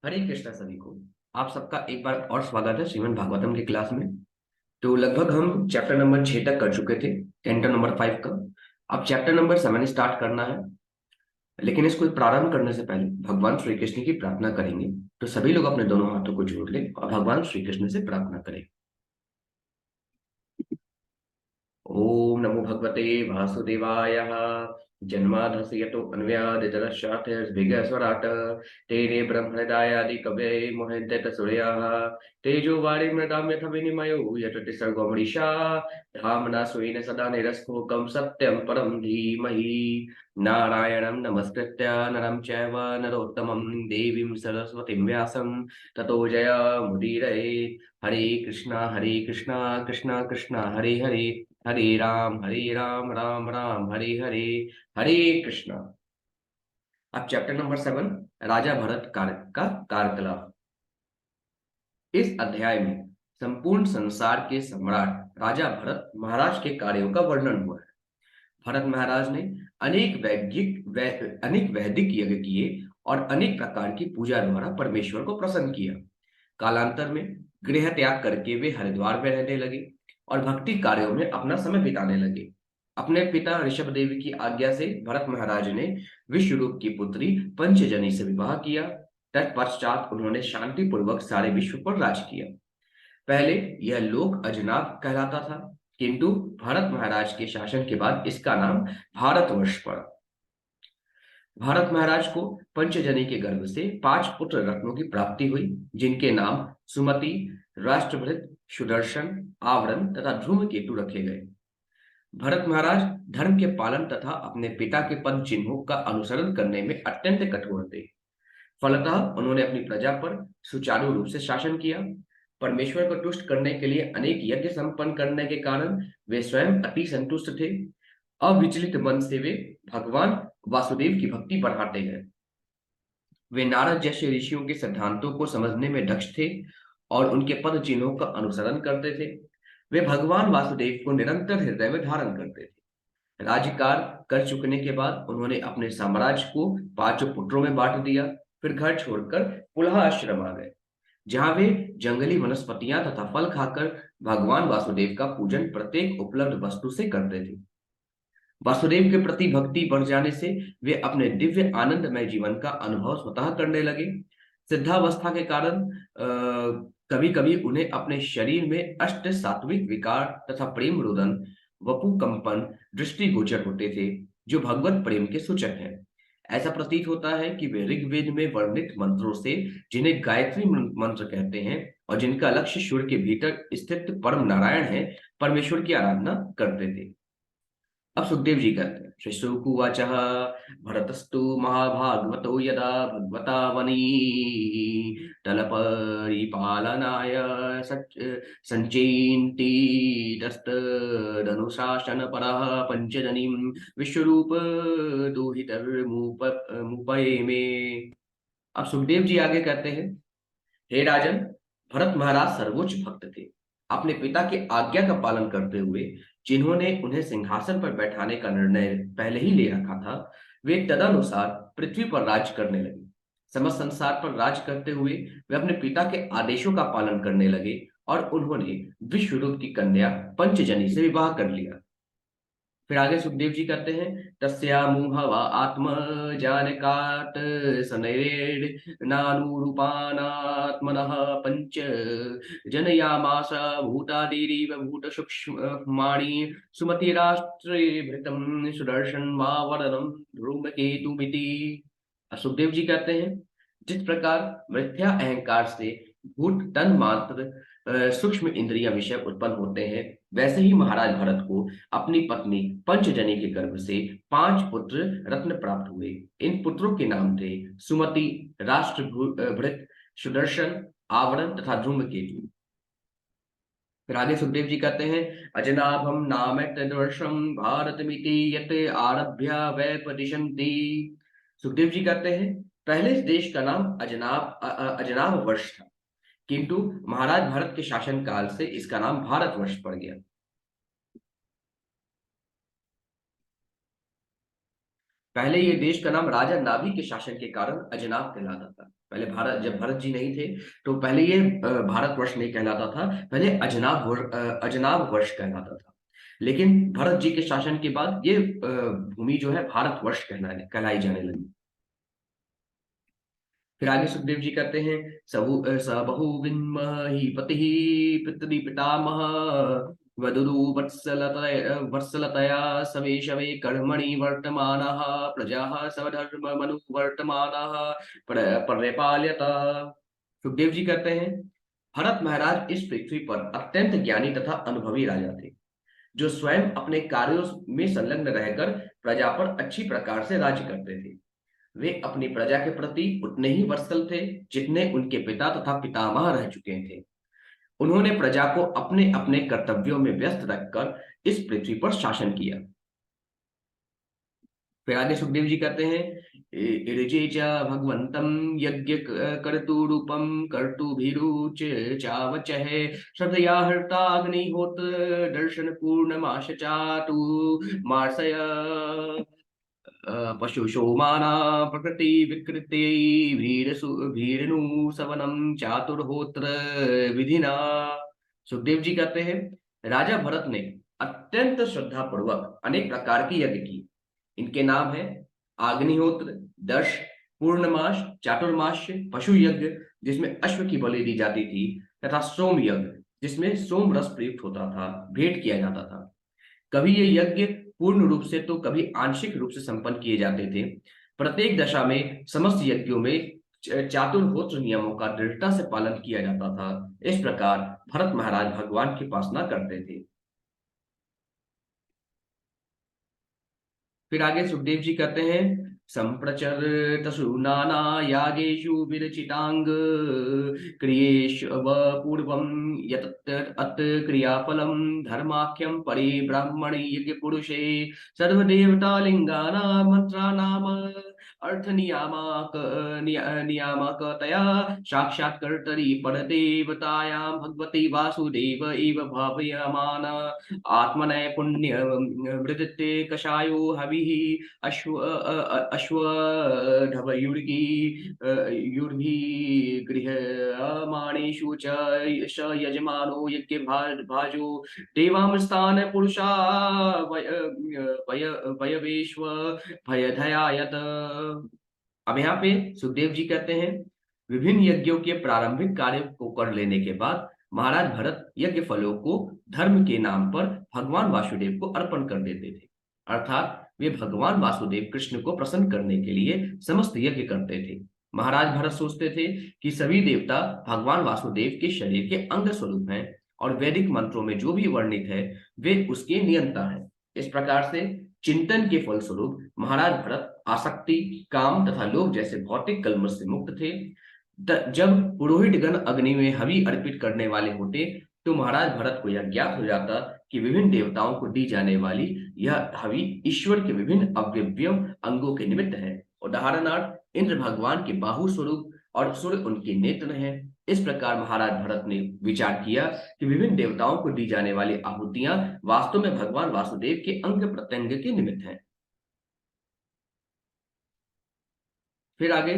हरे कृष्णा सभी को। आप सबका एक बार और स्वागत है श्रीमद् भागवतम की क्लास में। तो लगभग हम चैप्टर नंबर 6 तक कर चुके थे, कैंटो नंबर 5 का। अब चैप्टर नंबर 7 स्टार्ट करना है, लेकिन इसको प्रारंभ करने से पहले भगवान श्री कृष्ण की प्रार्थना करेंगे। तो सभी लोग अपने दोनों हाथों को जोड़ लें और भगवान श्री कृष्ण से प्रार्थना करें। ओम नमो भगवते वासुदेवाय। जन्माद्यस्य यतो अन्वयादितरश्चार्थसविघ्नस्वराट् तेने ब्रह्महृदायादि कवये मुह्यन्ते तत्सूर्याः तेजो वारिमृदां यथा विनिमयो यतति सर्गो मरीषा धाम्ना स्वेन सदा निरस्तकुहकं सत्यं परं धीमहि। नारायणं नमस्कृत्य नरं चैव नरोत्तमं देवीं सरस्वतीं व्यासं ततो जयमुदीरये। हरे कृष्णा कृष्णा कृष्णा हरे हरे, हरे राम राम हरे हरे, हरे कृष्णा। अब चैप्टर नंबर 7, राजा भरत का कार्यकलाप। इस अध्याय में संपूर्ण संसार के सम्राट राजा भरत महाराज के कार्यों का वर्णन हुआ है। भरत महाराज ने अनेक वैदिक यज्ञ किए और अनेक प्रकार की पूजा द्वारा परमेश्वर को प्रसन्न किया। कालांतर में गृह त्याग करके वे हरिद्वार में रहने लगे और भक्ति कार्यों में अपना समय बिताने लगे। अपने पिता ऋषभ देवी की आज्ञा से भरत महाराज ने विश्वरूप की पुत्री पंचजनी से विवाह किया। तत्पश्चात उन्होंने शांति पूर्वक सारे विश्व पर राज किया। पहले यह लोक अजनाब कहलाता था, किंतु भरत महाराज के शासन के बाद इसका नाम भारतवर्ष पड़ा। भारत महाराज को पंचजनी के गर्भ से 5 पुत्र रत्नों की प्राप्ति हुई, जिनके नाम सुमति, राष्ट्रभृत, सुदर्शन, आवरण तथा धूमकेतु रखे गए। भरत महाराज धर्म के पालन तथा अपने पिता के पद चिन्हों का अनुसरण करने में अत्यंत कठोर थे। फलतः उन्होंने अपनी प्रजा पर सुचारू रूप से शासन किया। परमेश्वर को तुष्ट करने के लिए अनेक यज्ञ संपन्न करने के कारण वे स्वयं अति संतुष्ट थे। अविचलित मन से वे भगवान वासुदेव की भक्ति बढ़ाते गए। वे नारद जैसे ऋषियों के सिद्धांतों को समझने में दक्ष थे और उनके पद चिन्हों का अनुसरण करते थे। वे भगवान वासुदेव को निरंतर हृदय में धारण करते थे। राज्यकाल कर चुकने के बाद उन्होंने अपने साम्राज्य को 5 पुत्रों में बांट दिया। फिर घर छोड़कर पुनः आश्रम आ गए, जहां वे जंगली वनस्पतियां तथा फल खाकर भगवान वासुदेव का पूजन प्रत्येक उपलब्ध वस्तु से करते थे। वासुदेव के प्रति भक्ति बढ़ जाने से वे अपने दिव्य आनंदमय जीवन का अनुभव स्वतः करने लगे। सिद्धावस्था के कारण कभी कभी उन्हें अपने शरीर में अष्ट सात्विक विकार तथा प्रेम रुदन, वपु कंपन दृष्टिगोचर होते थे, जो भगवत प्रेम के सूचक हैं। ऐसा प्रतीत होता है कि वे ऋग्वेद में वर्णित मंत्रों से, जिन्हें गायत्री मंत्र कहते हैं और जिनका लक्ष्य सूर्य के भीतर स्थित परम नारायण है, परमेश्वर की आराधना करते थे। अब सुखदेव जी कहते हैं, श्री शुक उवाच भरतस्तु महाभागवतो यदा भगवता वनी तलपरिपालनाय संचेन्ति तस्तदनुशासनपरः पंचजनीं विश्वरूप दुहितर्मुपये में। अब सुखदेव जी आगे कहते हैं, हे राजन, भरत महाराज सर्वोच्च भक्त थे। अपने पिता की आज्ञा का पालन करते हुए, जिन्होंने उन्हें सिंहासन पर बैठाने का निर्णय पहले ही ले रखा था, वे तदनुसार पृथ्वी पर राज करने लगे। समस्त संसार पर राज करते हुए वे अपने पिता के आदेशों का पालन करने लगे और उन्होंने विश्वरूप की कन्या पंचजनी से विवाह कर लिया। फिर आगे सुखदेव जी कहते हैं, तस्या मुहवा आत्म जानकात सनेर नानुरूपानात्मनः पंच जनयामास भूतादिरिव भूत सूक्ष्माणि सुमति राष्ट्रे भृतम सुदर्शन मावरणम धूमकेतुमिति। सुखदेव जी कहते हैं, जिस प्रकार मिथ्या अहंकार से भूत तन मात्र सूक्ष्म इंद्रिय विषय उत्पन्न होते हैं, वैसे ही महाराज भरत को अपनी पत्नी पंचजनी के गर्भ से 5 पुत्र रत्न प्राप्त हुए। इन पुत्रों के नाम थे सुमति, राष्ट्रभृत, सुदर्शन, आवरण तथा धूमकेतु। फिर आगे सुखदेव जी कहते हैं, अजनाभम नाम तदवर्षम भारतमिति यत आरभ्य वैपदिशन्ति। सुखदेव जी कहते हैं, पहले इस देश का नाम अजनाभ वर्ष था, किंतु महाराज भरत के शासन काल से इसका नाम भारतवर्ष पड़ गया। पहले ये देश का नाम राजा नाभि के शासन के कारण अजनाब कहलाता था। पहले भारत, जब भरत जी नहीं थे तो पहले ये भारतवर्ष नहीं कहलाता था, पहले अजनाब वर्ष कहलाता था। लेकिन भरत जी के शासन के बाद ये भूमि जो है भारतवर्ष कहलाई जाने लगी। फिर आगे सुखदेव जी कहते हैं, स बहुविन्महि पति पितरि पितामह वदुरु वत्सलतया सवे शवे कर्मणि वर्तमानः प्रजाः स्वधर्ममनु वर्तमानः पर्यपाल्यत। सुखदेव जी कहते हैं, भरत महाराज इस पृथ्वी पर अत्यंत ज्ञानी तथा अनुभवी राजा थे, जो स्वयं अपने कार्यों में संलग्न रहकर प्रजा पर अच्छी प्रकार से राज्य करते थे। वे अपनी प्रजा के प्रति उतने ही वत्सल थे जितने उनके पिता तथा पितामह रह चुके थे। उन्होंने प्रजा को अपने अपने कर्तव्यों में व्यस्त रखकर इस पृथ्वी पर शासन किया। फिर आगे सुखदेव जी कहते हैं, ऋजे च भगवंतम यज्ञ कर्तु रूपम कर्तुभिरुच चावचः श्रद्धया हर्ता अग्निहोत्र दर्शन पूर्णमाश चातु मार्सय पशु शोमाना प्रकृति विकृति भीरनु सवनम चातुर्होत्र विधिना। सुखदेव जी कहते हैं, राजा भरत ने अत्यंत श्रद्धा पूर्वक अनेक प्रकार की यज्ञ की। इनके नाम है अग्निहोत्र, दर्श, पूर्णमास, चातुर्मास्य, पशु यज्ञ जिसमें अश्व की बलि दी जाती थी, तथा सोम यज्ञ जिसमें सोम रस प्रयुक्त होता था, भेंट किया जाता था। कभी ये यज्ञ पूर्ण रूप से तो कभी आंशिक रूप से संपन्न किए जाते थे। प्रत्येक दशा में समस्त यज्ञों में चातुर्होत्र नियमों का दृढ़ता से पालन किया जाता था। इस प्रकार भरत महाराज भगवान की उपासना करते थे। फिर आगे सुखदेव जी कहते हैं, संप्रचरतसु नाना यागेषु विरचितांग क्रियेषु पूर्वं यत् अत् क्रियाफलम धर्माख्यम परि ब्राह्मणे यज्ञ पुरुषे सर्वदेवता लिंगानां मंत्राणाम अर्थ नियामकतया साक्षात्कर्तरि परदेवतायां भगवती वासुदेव एव भावयमान आत्मनैपुण्य वृद्धते कषायो हविः अश्वढवयुर्गी युर्भिः गृह्यमाणेषु च यजमानो यज्ञभाजो देवांस्तान् पुरुषा वयवेश्व भयधयायत। अब यहाँ पे सुखदेव जी कहते हैं, विभिन्न यज्ञों के प्रारंभिक कार्य को कर लेने के बाद महाराज भरत यज्ञ फलों को धर्म के नाम पर भगवान वासुदेव को अर्पण कर देते थे। अर्थात वे भगवान वासुदेव कृष्ण को प्रसन्न करने के लिए समस्त यज्ञ करते थे। महाराज भरत सोचते थे कि सभी देवता भगवान वासुदेव के शरीर के अंग स्वरूप हैं और वैदिक मंत्रों में जो भी वर्णित है वे उसके नियंता हैं। इस प्रकार से चिंतन के फलस्वरूप महाराज भरत आसक्ति, काम तथा लोभ जैसे भौतिक कलमश से मुक्त थे। जब पुरोहित गण अग्नि में हवि अर्पित करने वाले होते तो महाराज भरत को यह ज्ञात हो जाता कि विभिन्न देवताओं को दी जाने वाली यह हवि ईश्वर के विभिन्न अवयव अंगों के निमित्त है। उदाहरणार्थ इंद्र भगवान के बाहु स्वरूप और सूर्य उनके नेत्र हैं। इस प्रकार महाराज भरत ने विचार किया कि विभिन्न देवताओं को दी जाने वाली आहुतियां वास्तव में भगवान वासुदेव के अंग प्रत्यंग के निमित्त हैं। फिर आगे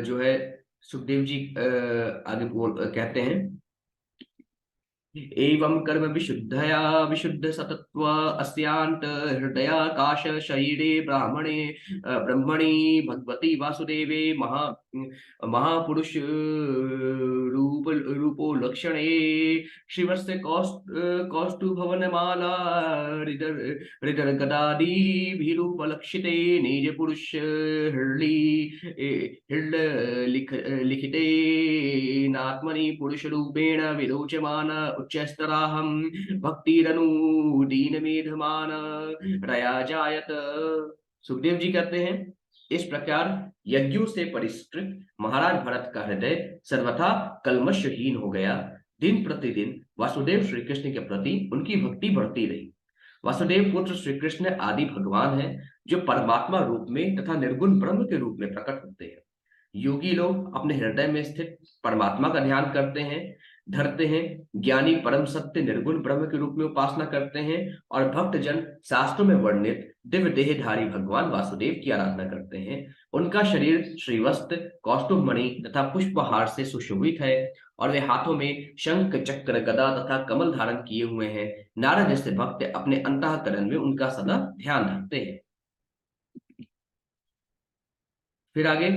जो है सुखदेव जी आगे कहते हैं, एवं कर्म विशुद्धया विशुद्ध सतत्व अस्यांत हृदयाकाश शरीरे ब्रह्मणि भगवती वासुदेवे महापुरुष रूपो लक्षणे शिवस्य कौस्तुभवनमाला हृदय गदादिभिरूपलक्षिते निज पुरुष लिखिते नात्मनि पुरुष रूपेण विरोचमान उच्चस्तराहं भक्तिरनुदीन मेधमान रया जायत। सुखदेव जी कहते हैं, इस प्रकार यज्ञों से परिष्कृत महाराज भरत का हृदय सर्वथा कल्मषहीन हो गया। दिन प्रतिदिन वासुदेव श्री कृष्ण के प्रति उनकी भक्ति बढ़ती रही। वासुदेव पुत्र श्री कृष्ण आदि भगवान हैं जो परमात्मा रूप में तथा निर्गुण ब्रह्म के रूप में प्रकट होते हैं। योगी लोग अपने हृदय में स्थित परमात्मा का ध्यान करते हैं। धरते हैं। ज्ञानी परम सत्य निर्गुण ब्रह्म के रूप में उपासना करते हैं और भक्तजन शास्त्रों में वर्णित दिव्य देहधारी भगवान वासुदेव की आराधना करते हैं। उनका शरीर श्रीवस्त्र, कौस्तुभ मणि तथा पुष्पहार से सुशोभित है और वे हाथों में शंख, चक्र, गदा तथा कमल धारण किए हुए हैं। नारद जैसे भक्त अपने अंतःकरण में उनका सदा ध्यान रखते हैं। फिर आगे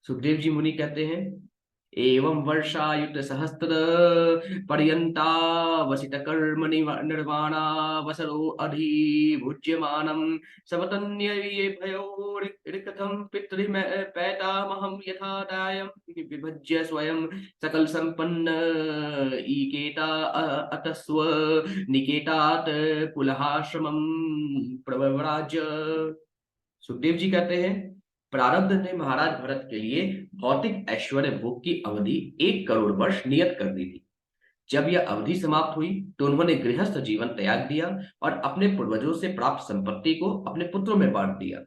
सुखदेव जी मुनि कहते हैं, एवं वर्षायुत सहस्त्र पर्यंता वसित कर्म निर्वाणा वसरो अधिभुज्यमानं सबतन्य ये भयो रिक्थं पैतामहं यथा दायं विभज्य स्वयं सकल संपन्न ईकेता अतस्व निकेतात पुलहाश्रमं प्रव्राज। सुखदेव जी कहते हैं, प्रारब्ध ने महाराज भरत के लिए भौतिक ऐश्वर्य भोग की अवधि 1 करोड़ वर्ष नियत कर दी थी। जब यह अवधि समाप्त हुई तो उन्होंने गृहस्थ जीवन त्याग दिया और अपने पूर्वजों से प्राप्त संपत्ति को अपने पुत्रों में बांट दिया।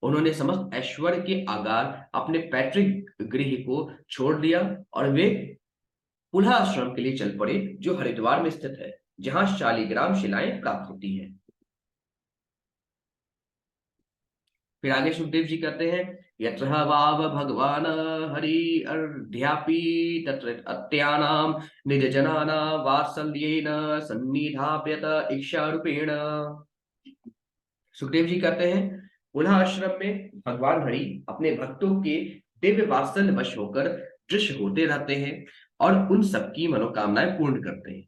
उन्होंने समस्त ऐश्वर्य के आगार अपने पैतृक गृह को छोड़ दिया और वे पुलह आश्रम के लिए चल पड़े, जो हरिद्वार में स्थित है, जहां शालिग्राम शिलाएं प्राप्त होती हैं। फिर आगे सुखदेव जी कहते हैं, यत्र वाव भगवान हरि अर्ध्यापि तत्र अत्यानाम निज जनाना वात्सल्येन सन्निधाप्यत इच्छारूपेण। सुखदेव जी कहते हैं, पुनः आश्रम में भगवान हरि अपने भक्तों के दिव्य वात्सल्य वश होकर दृश्य होते रहते हैं और उन सबकी मनोकामनाएं पूर्ण करते हैं।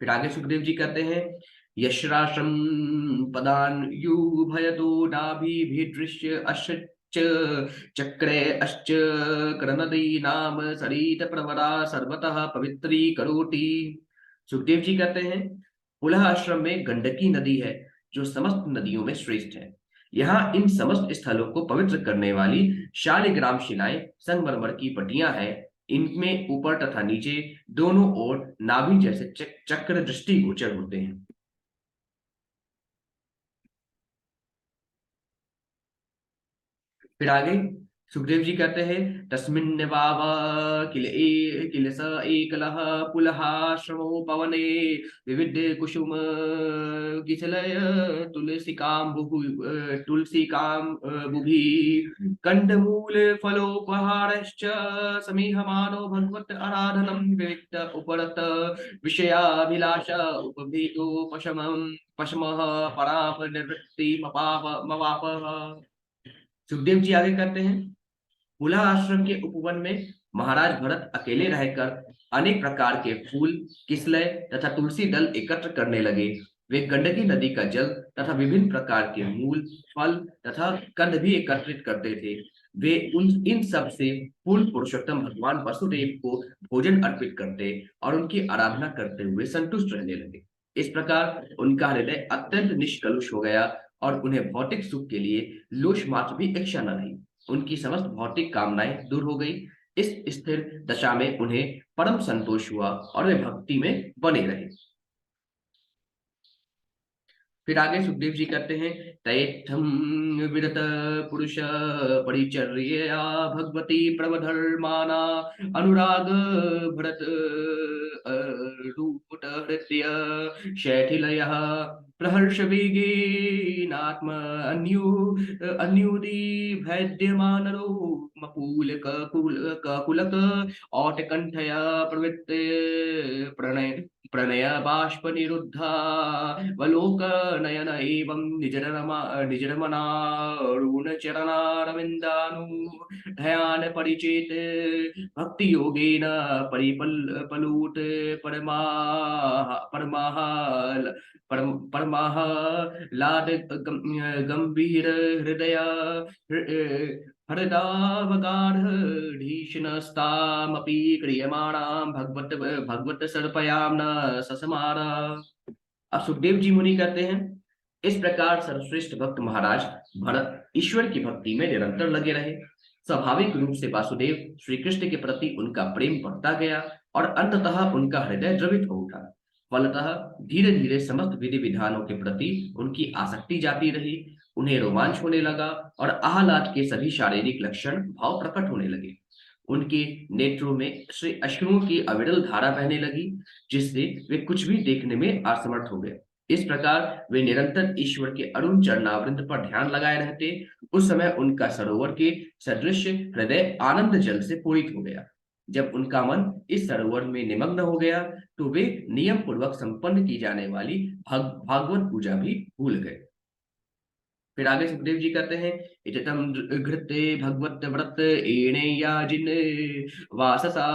फिर आगे सुखदेव जी कहते हैं, यश्राश्रम पदान युभयतो नाभिभिदृश्य अश्च चक्रे अश्च करनदी नाम सरित प्रवरा सर्वतः पवित्री करोटी। सुखदेव जी कहते हैं, पुलह आश्रम में गंडकी नदी है, जो समस्त नदियों में श्रेष्ठ है। यहाँ इन समस्त स्थलों को पवित्र करने वाली शालिग्राम शिलाएं संगमरमर की पटियां हैं। इनमें ऊपर तथा नीचे दोनों ओर नाभि जैसे चक्र दृष्टि गोचर होते हैं। फिर आगे सुखदेव जी कहते हैं, तस्मिन् वाव किल स एकलः पुलहाश्रमो पवने विविध कुसुम किसलय तुलसीकाम बुभि कंदमूल फलोपहारश्च समीहमानो भगवत आराधनं विविक्त उपरत विषयाभिलाष उपभीतो पशमः पराप निवृत्ति मवापः। सुखदेव जी आगे कहते हैं, पुलह आश्रम के उपवन में महाराज भरत अकेले रहकर अनेक प्रकार के फूल, किसलय तथा तुलसी दल एकत्र करने लगे। वे गंडकी नदी का जल तथा विभिन्न प्रकार के मूल, फल तथा कंद भी एकत्रित करते थे। वे इन सब से पूर्ण पुरुषोत्तम भगवान वसुदेव को भोजन अर्पित करते और उनकी आराधना करते हुए संतुष्ट रहने लगे। इस प्रकार उनका हृदय अत्यंत निष्कलुष हो गया और उन्हें भौतिक सुख के लिए लोष मात्र भी इच्छा न रही। उनकी समस्त भौतिक कामनाएं दूर हो गई। इस स्थिर दशा में उन्हें परम संतोष हुआ और वे भक्ति में बने रहे। फिर आगे सुखदेव जी कहते हैं, तैथम विरत पुरुष परिचर्या भगवती प्रवधर्माना अनुराग भरत रूपट हृदय शैथिलय प्रहर्ष वेगेनात्म अन्युदी भैद्यमानरो मपूल ककुलक औटकंठया प्रवृत्त प्रणय प्रणय बाष्प निरुद्धा वलोक नयन एवं निजरमनारुण चरणारविंदानु ध्यान परिचेत भक्ति योगेन परिपलूत परमाह लाद गंभीर हृदय हृदावगाढ़ीशनस्तामपि क्रियमाणां भगवत सर्पयाम न ससमारा। अब सुखदेव जी मुनि कहते हैं, इस प्रकार सर्वश्रेष्ठ भक्त महाराज भरत ईश्वर की भक्ति में निरंतर लगे रहे। स्वाभाविक रूप से वासुदेव श्री कृष्ण के प्रति उनका प्रेम बढ़ता गया और अंततः उनका हृदय द्रवित हो उठा। फलतः धीरे धीरे समस्त विधि विधानों के प्रति उनकी आसक्ति जाती रही। उन्हें रोमांच होने लगा और आह्लाद के सभी शारीरिक लक्षण भाव प्रकट होने लगे। उनके नेत्रों में श्री अश्रुओं की अविरल धारा बहने लगी, जिससे वे कुछ भी देखने में असमर्थ हो गए। इस प्रकार वे निरंतर ईश्वर के अरुण चरणावृंद पर ध्यान लगाए रहते। उस समय उनका सरोवर के सदृश हृदय आनंद जल से पूरित हो गया। जब उनका मन इस सरोवर में निमग्न हो गया, तो वे नियम पूर्वक संपन्न की जाने वाली भागवत पूजा भी भूल गए। फिर आगे सुखदेव जी कहते हैं, इतम घृते भगवत व्रत एणे या जिन वाससानुसवाना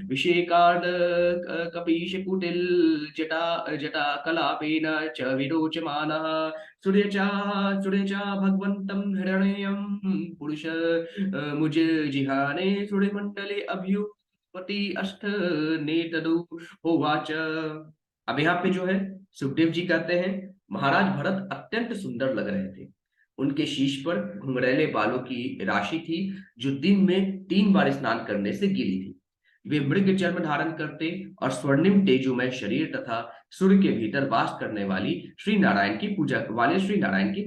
विषेकार्ध कपीश कुटिल जटा जटा कलापेन च विरोचमानः सूर्य चा भगवन्तं हिरण्यं पुरुष मुज जिहाने सूर्यमंडले अभ्युपति अष्ट नेतदु होवाच। अब यहाँ पे जो है सुखदेव जी कहते हैं, महाराज भरत अत्यंत सुंदर लग रहे थे। उनके शीश पर घुंघरैले बालों की राशि थी, जो दिन में 3 बार स्नान करने से गीली थी। वे मृग चर्म धारण करते और स्वर्णिम तेजोमय शरीर तथा सूर्य के भीतर वास करने श्री नारायण की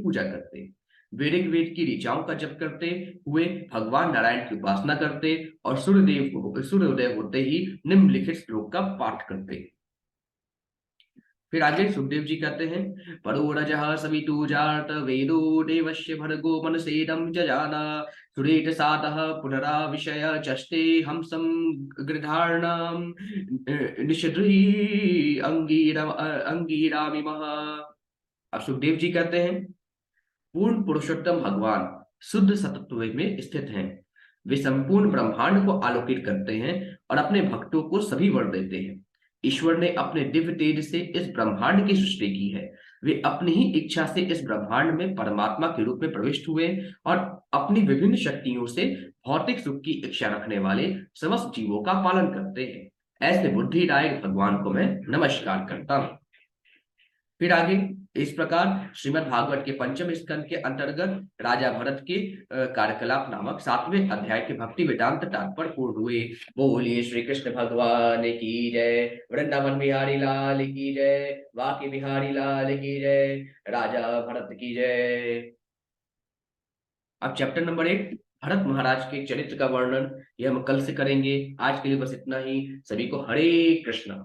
पूजा करते। वे ऋग्वेद की ऋचाओं का जप करते हुए भगवान नारायण की उपासना करते और सूर्योदय होते ही निम्नलिखित श्लोक का पाठ करते। फिर आगे सुखदेव जी कहते हैं, परोरजः सवितुजात वेदो देवस्य भर्गो मनसेदं जजाना सुरेट सातः पुनराविशय चष्टे हंसं गृधार्णाम निषद्री अंगीरामिमः। अब सुखदेव जी कहते हैं, पूर्ण पुरुषोत्तम भगवान शुद्ध सतत्व में स्थित हैं। वे संपूर्ण ब्रह्मांड को आलोकित करते हैं और अपने भक्तों को सभी वर देते हैं। ईश्वर ने अपने दिव्य तेज से इस ब्रह्मांड की सृष्टि की है। वे अपनी ही इच्छा से इस ब्रह्मांड में परमात्मा के रूप में प्रविष्ट हुए और अपनी विभिन्न शक्तियों से भौतिक सुख की इच्छा रखने वाले समस्त जीवों का पालन करते हैं। ऐसे बुद्धिदायक भगवान को मैं नमस्कार करता हूँ। फिर आगे इस प्रकार श्रीमद् भागवत के पंचम स्कंद के अंतर्गत राजा भरत के कार्यकलाप नामक 7वें अध्याय के भक्ति वेदांत तात्पर्य पूर्ण हुए। बोलिए श्री कृष्ण भगवान की जय, वृंदावन बिहारी लाल की जय, वाके बिहारी लाल की जय, राजा भरत की जय। अब चैप्टर नंबर 8 भरत महाराज के चरित्र का वर्णन यह हम कल से करेंगे। आज के लिए बस इतना ही। सभी को हरे कृष्णा।